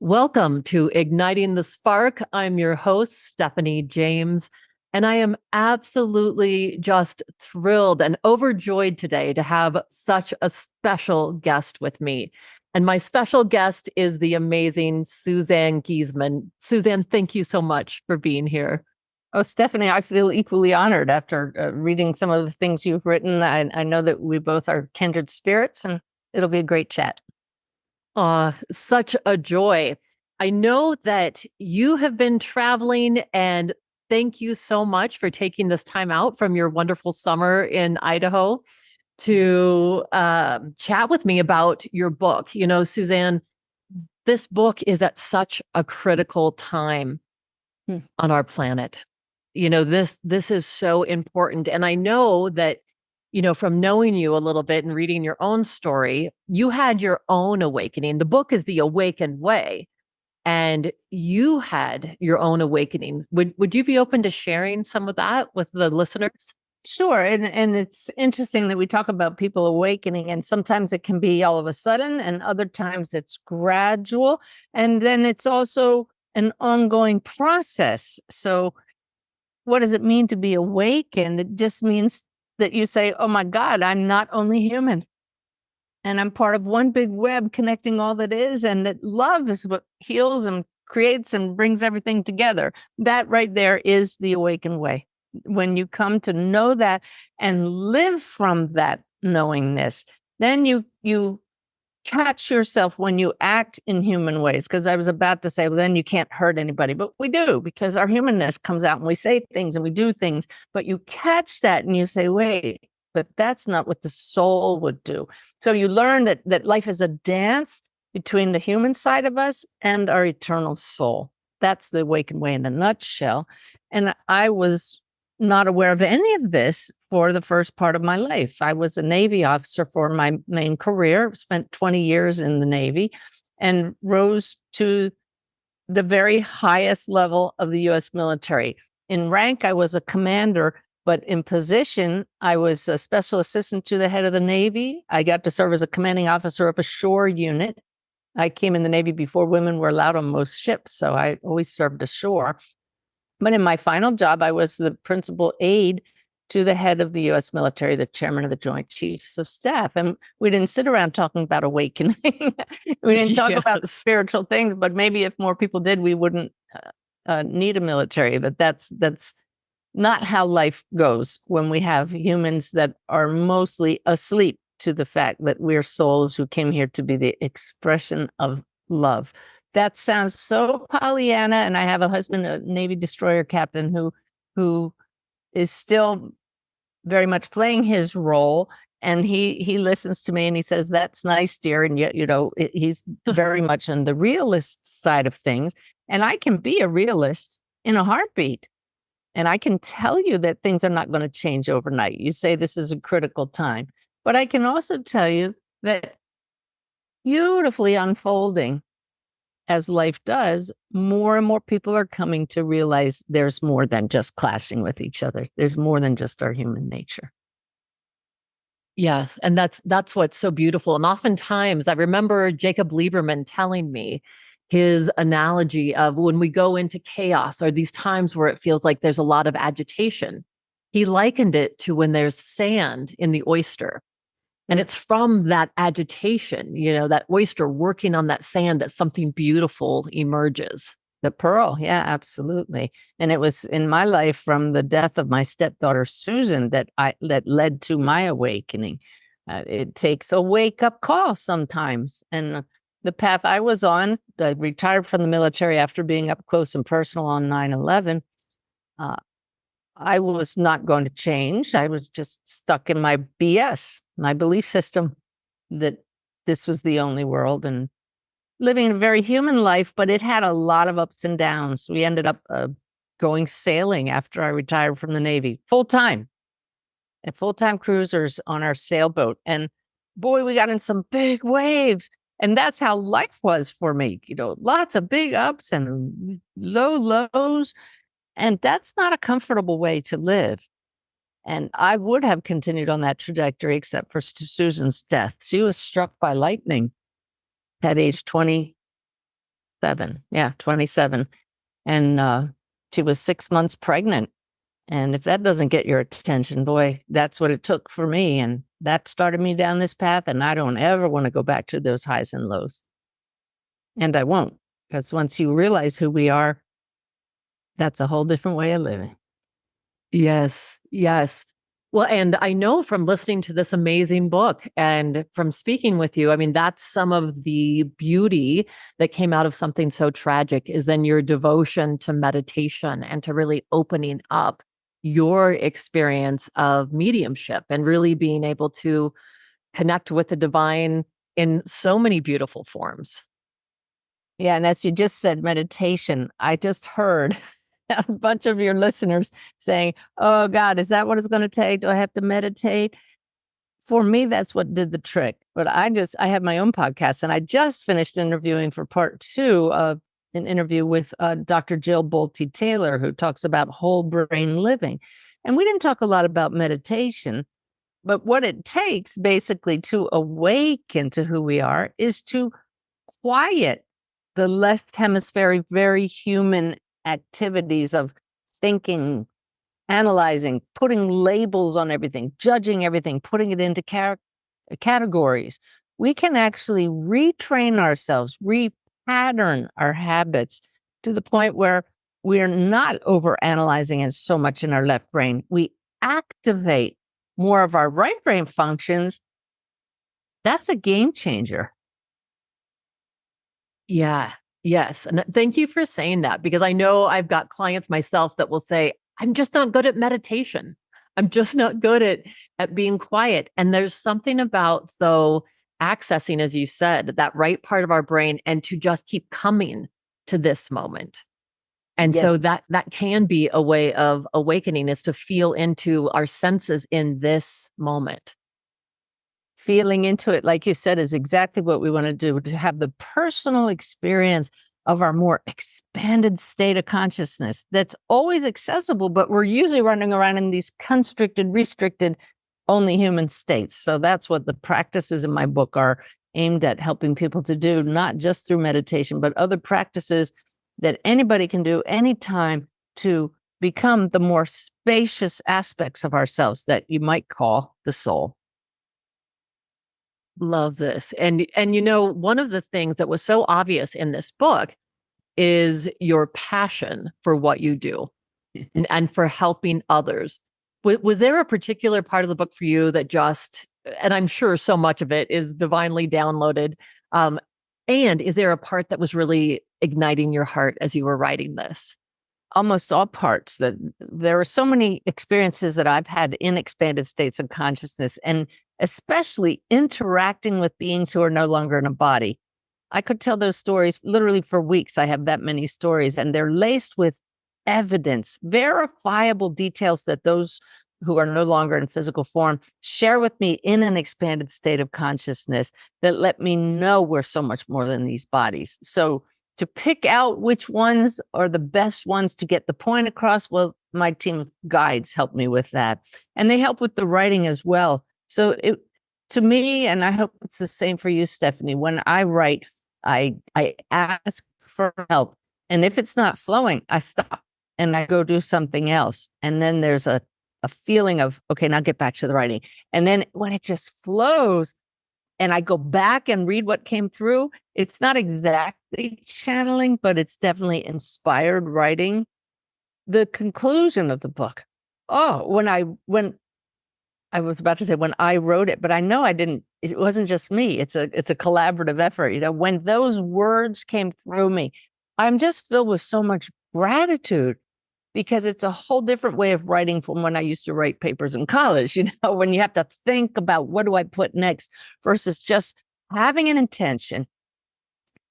Welcome to Igniting the Spark. I'm your host, Stephanie James, and I am absolutely just thrilled and overjoyed today to have such a special guest with me. And my special guest is the amazing Suzanne Giesmann. Suzanne, thank you so much for being here. Oh, Stephanie, I feel equally honored after reading some of the things you've written. I know that we both are kindred spirits, and it'll be a great chat. Such a joy. I know that you have been traveling, and thank you so much for taking this time out from your wonderful summer in Idaho to chat with me about your book. You know, Suzanne, this book is at such a critical time on our planet. You know, this is so important. And I know that, you know, from knowing you a little bit and reading your own story, you had your own awakening. The book is The Awakened Way. And you had your own awakening. Would you be open to sharing some of that with the listeners? Sure. And it's interesting that we talk about people awakening, and sometimes it can be all of a sudden, and other times it's gradual. And then it's also an ongoing process. So what does it mean to be awakened? It just means that you say, oh my God, I'm not only human. And I'm part of one big web connecting all that is, and that love is what heals and creates and brings everything together. That right there is the awakened way. When you come to know that and live from that knowingness, then you catch yourself when you act in human ways. Because I was about to say, well, then you can't hurt anybody, but we do, because our humanness comes out and we say things and we do things. But you catch that and you say, wait, but that's not what the soul would do. So you learn that life is a dance between the human side of us and our eternal soul. That's the awakened way in a nutshell. And I was not aware of any of this for the first part of my life. I was a Navy officer for my main career, spent 20 years in the Navy, and rose to the very highest level of the U.S. military. In rank, I was a commander, but in position, I was a special assistant to the head of the Navy. I got to serve as a commanding officer of a shore unit. I came in the Navy before women were allowed on most ships, so I always served ashore. But in my final job, I was the principal aide to the head of the U.S. military, the chairman of the Joint Chiefs of Staff. And we didn't sit around talking about awakening. We didn't talk about the spiritual things, but maybe if more people did, we wouldn't need a military. But that's not how life goes when we have humans that are mostly asleep to the fact that we're souls who came here to be the expression of love. That sounds so Pollyanna, and I have a husband, a Navy destroyer captain, who is still very much playing his role. And he listens to me and he says, "That's nice, dear." And yet, he's very much on the realist side of things. And I can be a realist in a heartbeat. And I can tell you that things are not going to change overnight. You say this is a critical time, but I can also tell you that beautifully unfolding as life does, more and more people are coming to realize there's more than just clashing with each other. There's more than just our human nature. Yes, and that's what's so beautiful. And oftentimes, I remember Jacob Lieberman telling me his analogy of when we go into chaos or these times where it feels like there's a lot of agitation. He likened it to when there's sand in the oyster. And it's from that agitation, you know, that oyster working on that sand that something beautiful emerges. The pearl, yeah, absolutely. And it was in my life from the death of my stepdaughter Susan that led to my awakening. It takes a wake up call sometimes, and the path I was on, I retired from the military after being up close and personal on 9/11. I was not going to change. I was just stuck in my BS, my belief system that this was the only world, and living a very human life, but it had a lot of ups and downs. We ended up going sailing after I retired from the Navy, full-time cruisers on our sailboat. And boy, we got in some big waves. And that's how life was for me. You know, lots of big ups and low lows. And that's not a comfortable way to live. And I would have continued on that trajectory except for Susan's death. She was struck by lightning at age 20, Yeah, 27. And she was 6 months pregnant. And if that doesn't get your attention, boy, that's what it took for me. And that started me down this path. And I don't ever want to go back to those highs and lows. And I won't, because once you realize who we are, that's a whole different way of living. Yes, yes. Well, and I know from listening to this amazing book and from speaking with you, I mean, that's some of the beauty that came out of something so tragic is then your devotion to meditation and to really opening up your experience of mediumship and really being able to connect with the divine in so many beautiful forms. Yeah. And as you just said, meditation, I just heard a bunch of your listeners saying, oh, God, is that what it's going to take? Do I have to meditate? For me, that's what did the trick. But I have my own podcast, and I just finished interviewing for part 2 of an interview with Dr. Jill Bolte Taylor, who talks about whole brain living. And we didn't talk a lot about meditation, but what it takes basically to awaken to who we are is to quiet the left hemispheric, very human activities of thinking, analyzing, putting labels on everything, judging everything, putting it into categories. We can actually retrain ourselves, repattern our habits to the point where we're not over analyzing it so much in our left brain. We activate more of our right brain functions. That's a game changer. Yeah. Yes. And thank you for saying that because I know I've got clients myself that will say, I'm just not good at meditation. I'm just not good at being quiet. And there's something about though accessing, as you said, that right part of our brain and to just keep coming to this moment. And Yes. so that can be a way of awakening is to feel into our senses in this moment. Feeling into it, like you said, is exactly what we want to do, to have the personal experience of our more expanded state of consciousness that's always accessible, but we're usually running around in these constricted, restricted, only human states. So that's what the practices in my book are aimed at helping people to do, not just through meditation, but other practices that anybody can do anytime to become the more spacious aspects of ourselves that you might call the soul. Love this. And you know, one of the things that was so obvious in this book is your passion for what you do and for helping others. Was there a particular part of the book for you that just, and I'm sure so much of it is divinely downloaded. And is there a part that was really igniting your heart as you were writing this? Almost all parts. That there are so many experiences that I've had in expanded states of consciousness, and especially interacting with beings who are no longer in a body. I could tell those stories literally for weeks. I have that many stories, and they're laced with evidence, verifiable details that those who are no longer in physical form share with me in an expanded state of consciousness that let me know we're so much more than these bodies. So to pick out which ones are the best ones to get the point across, well, my team of guides help me with that. And they help with the writing as well. So to me, and I hope it's the same for you, Stephanie, when I write, I ask for help. And if it's not flowing, I stop and I go do something else. And then there's a feeling of, okay, now get back to the writing. And then when it just flows, and I go back and read what came through, it's not exactly channeling, but it's definitely inspired writing. The conclusion of the book. Oh, when I was about to say when I wrote it, but I know I didn't, it wasn't just me. It's a collaborative effort. You know, when those words came through me, I'm just filled with so much gratitude because it's a whole different way of writing from when I used to write papers in college, you know, when you have to think about what do I put next versus just having an intention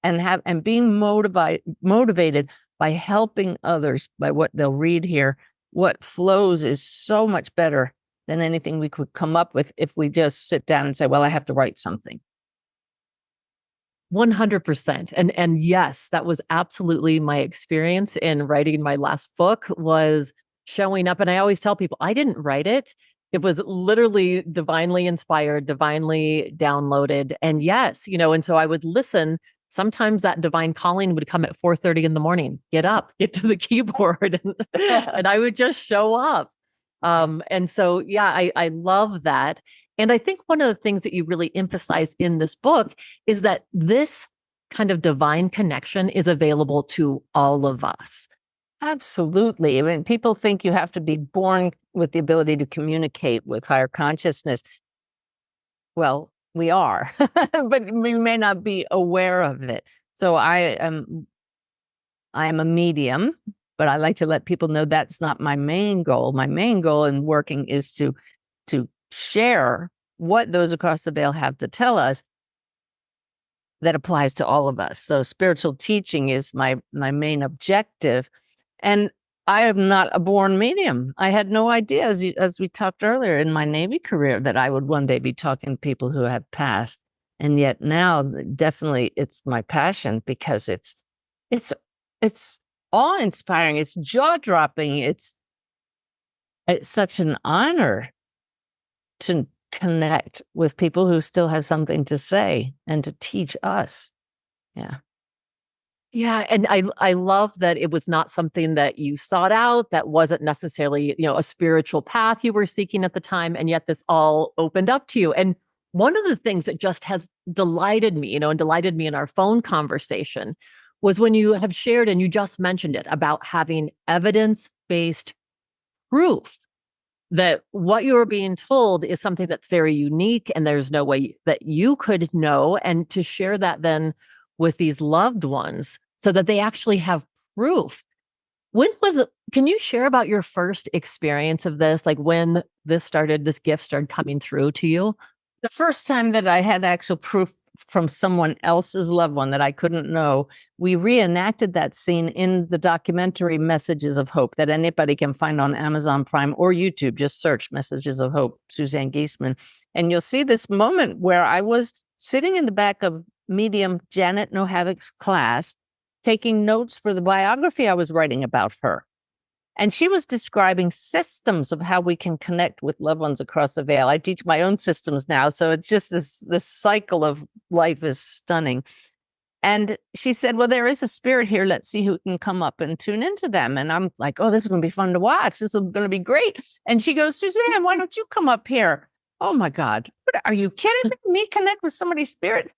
and being motivated by helping others by what they'll read here. What flows is so much better than anything we could come up with if we just sit down and say, well, I have to write something. 100%. And yes, that was absolutely my experience in writing my last book was showing up. And I always tell people I didn't write it. It was literally divinely inspired, divinely downloaded. And yes, you know, and so I would listen sometimes that divine calling would come at 4:30 in the morning. Get up, get to the keyboard, and I would just show up. And so, yeah, I love that. And I think one of the things that you really emphasize in this book is that this kind of divine connection is available to all of us. Absolutely. I mean, people think you have to be born with the ability to communicate with higher consciousness. Well, we are, but we may not be aware of it. So I am a medium, but I like to let people know that's not my main goal. My main goal in working is to share what those across the veil have to tell us that applies to all of us. So spiritual teaching is my main objective. And I am not a born medium. I had no idea, as we talked earlier in my Navy career, that I would one day be talking to people who have passed. And yet now, definitely, it's my passion because it's it's awe-inspiring. It's jaw-dropping. It's such an honor to connect with people who still have something to say and to teach us. Yeah. Yeah, and I love that it was not something that you sought out, that wasn't necessarily, a spiritual path you were seeking at the time, and yet this all opened up to you. And one of the things that just has delighted me, and delighted me in our phone conversation was when you have shared, and you just mentioned it, about having evidence-based proof that what you were being told is something that's very unique and there's no way that you could know, and to share that then with these loved ones so that they actually have proof. When was it? Can you share about your first experience of this? Like when this gift started coming through to you? The first time that I had actual proof from someone else's loved one that I couldn't know, we reenacted that scene in the documentary Messages of Hope that anybody can find on Amazon Prime or YouTube. Just search Messages of Hope, Suzanne Giesmann. And you'll see this moment where I was sitting in the back of medium Janet Nohavic's class, taking notes for the biography I was writing about her. And she was describing systems of how we can connect with loved ones across the veil. I teach my own systems now, so it's just this cycle of life is stunning. And she said, well, there is a spirit here. Let's see who can come up and tune into them. And I'm like, oh, this is going to be fun to watch. This is going to be great. And she goes, Suzanne, why don't you come up here? Oh, my God. What, are you kidding me? Me connect with somebody's spirit?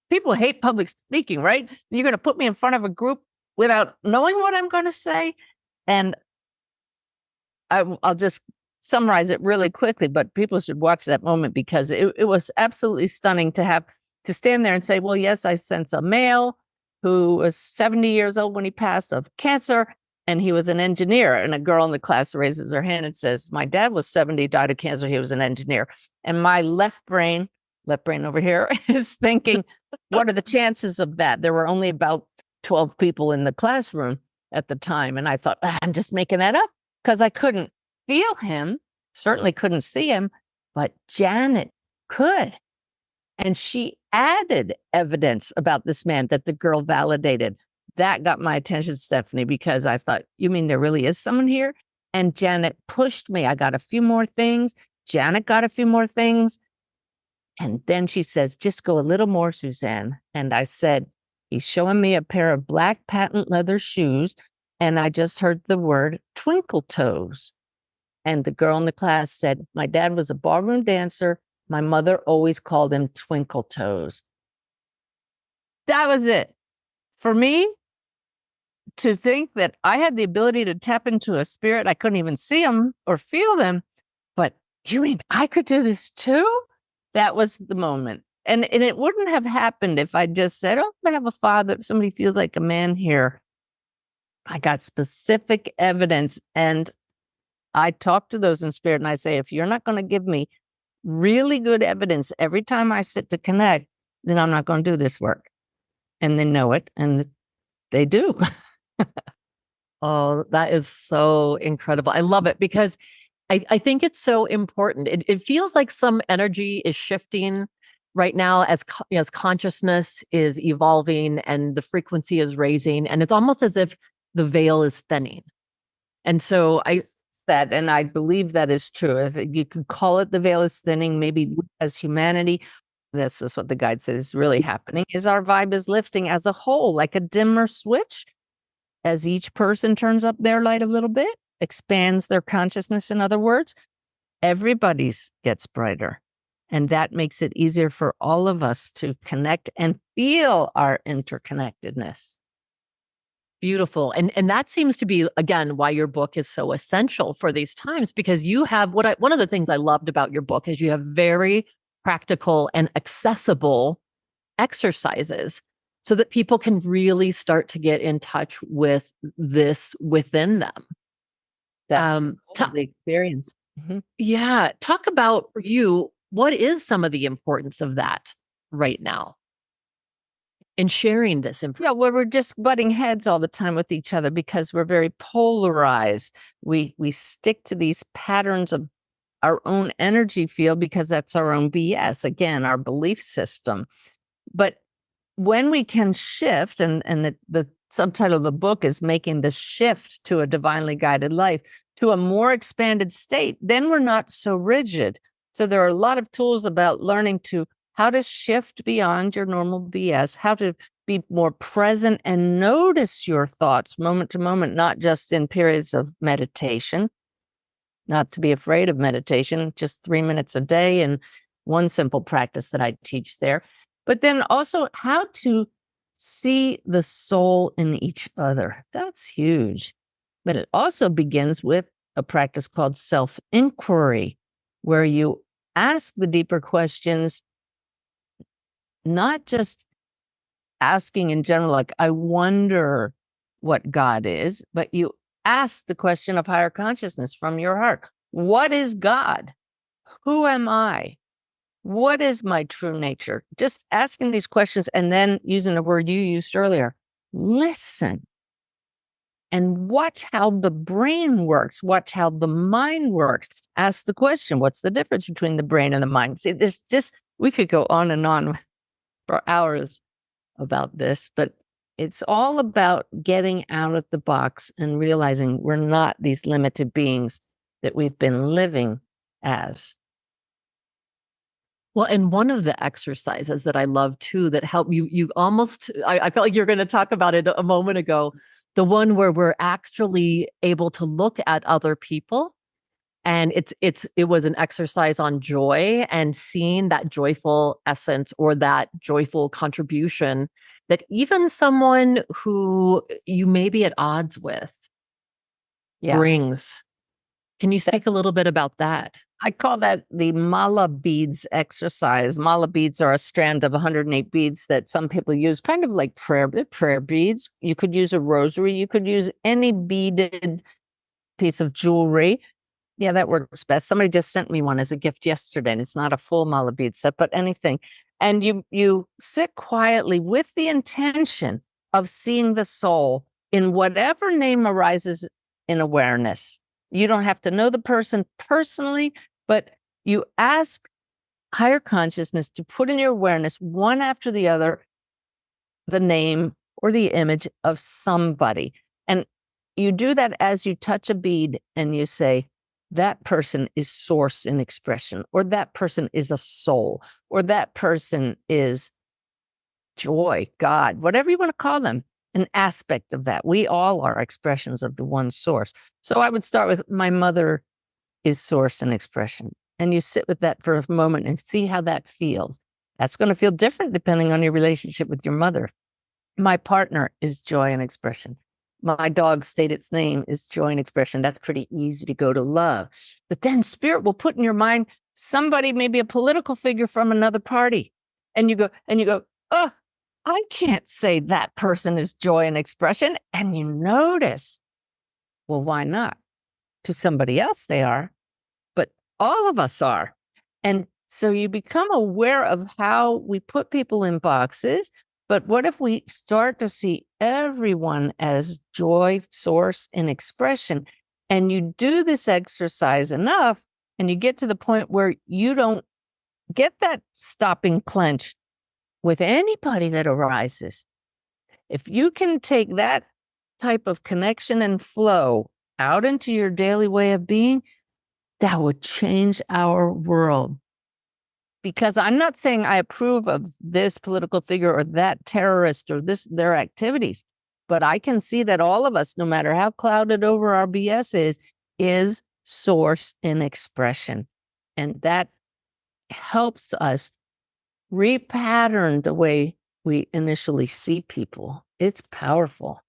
People hate public speaking, right? You're going to put me in front of a group without knowing what I'm going to say? And I'll just summarize it really quickly, but people should watch that moment because it was absolutely stunning to stand there and say, well, yes, I sense a male who was 70 years old when he passed of cancer, and he was an engineer. And a girl in the class raises her hand and says, my dad was 70, died of cancer. He was an engineer. And my left brain over here is thinking, what are the chances of that? There were only about 12 people in the classroom at the time. And I thought, I'm just making that up because I couldn't feel him, certainly couldn't see him, but Janet could. And she added evidence about this man that the girl validated. That got my attention, Stephanie, because I thought, you mean there really is someone here? And Janet pushed me. I got a few more things. Janet got a few more things. And then she says, just go a little more, Suzanne. And I said, he's showing me a pair of black patent leather shoes. And I just heard the word twinkle toes. And the girl in the class said, my dad was a ballroom dancer. My mother always called him twinkle toes. That was it. For me, to think that I had the ability to tap into a spirit, I couldn't even see them or feel them. But you mean I could do this too? That was the moment. And it wouldn't have happened if I just said, oh, I have a father. Somebody feels like a man here. I got specific evidence. And I talk to those in spirit and I say, if you're not going to give me really good evidence every time I sit to connect, then I'm not going to do this work. And they know it, and they do. Oh, that is so incredible. I love it because I think it's so important. It feels like some energy is shifting right now as consciousness is evolving and the frequency is raising. And it's almost as if the veil is thinning. And so and I believe that is true. If you could call it the veil is thinning, maybe as humanity, this is what the guide says is really happening, is our vibe is lifting as a whole, like a dimmer switch. As each person turns up their light a little bit, expands their consciousness, in other words, everybody's gets brighter. And that makes it easier for all of us to connect and feel our interconnectedness. Beautiful. And that seems to be, again, why your book is so essential for these times, because you have one of the things I loved about your book is you have very practical and accessible exercises so that people can really start to get in touch with this within them. That the experience. Yeah. Talk about for you, what is some of the importance of that right now in sharing this information? Yeah, well, we're just butting heads all the time with each other because we're very polarized. We stick to these patterns of our own energy field because that's our own BS, again, our belief system. But when we can shift, and the subtitle of the book is Making the Shift to a Divinely Guided Life, to a more expanded state, then we're not so rigid. So there are a lot of tools about learning to how to shift beyond your normal BS, how to be more present and notice your thoughts moment to moment, not just in periods of meditation, not to be afraid of meditation, just 3 minutes a day, and one simple practice that I teach there. But then also how to see the soul in each other. That's huge. But it also begins with a practice called self-inquiry, where you ask the deeper questions, not just asking in general, like, I wonder what God is, but you ask the question of higher consciousness from your heart. What is God? Who am I? What is my true nature? Just asking these questions and then using a word you used earlier, listen and watch how the brain works, watch how the mind works. Ask the question, what's the difference between the brain and the mind? See, there's just, we could go on and on for hours about this, but it's all about getting out of the box and realizing we're not these limited beings that we've been living as. Well, and one of the exercises that I love too that help you almost, I felt like you were going to talk about it a moment ago, the one where we're actually able to look at other people. And it was an exercise on joy and seeing that joyful essence or that joyful contribution that even someone who you may be at odds with brings. Can you speak a little bit about that? I call that the mala beads exercise. Mala beads are a strand of 108 beads that some people use, kind of like prayer beads. You could use a rosary. You could use any beaded piece of jewelry. Yeah, that works best. Somebody just sent me one as a gift yesterday, and it's not a full mala bead set, but anything. And you sit quietly with the intention of seeing the soul in whatever name arises in awareness. You don't have to know the person personally, but you ask higher consciousness to put in your awareness, one after the other, the name or the image of somebody. And you do that as you touch a bead and you say, that person is source in expression, or that person is a soul, or that person is joy, God, whatever you want to call them, an aspect of that. We all are expressions of the one source. So I would start with, my mother is source and expression. And you sit with that for a moment and see how that feels. That's going to feel different depending on your relationship with your mother. My partner is joy and expression. My dog, state its name, is joy and expression. That's pretty easy to go to love. But then spirit will put in your mind somebody, maybe a political figure from another party. And you go, oh, I can't say that person is joy and expression. And you notice, well, why not? To somebody else they are, but all of us are. And so you become aware of how we put people in boxes. But what if we start to see everyone as joy, source, and expression? And you do this exercise enough, and you get to the point where you don't get that stopping clench with anybody that arises. If you can take that type of connection and flow out into your daily way of being, that would change our world. because I'm not saying I approve of this political figure or that terrorist or their activities, but I can see that all of us, no matter how clouded over our BS is source in expression. And that helps us repattern the way we initially see people. It's powerful.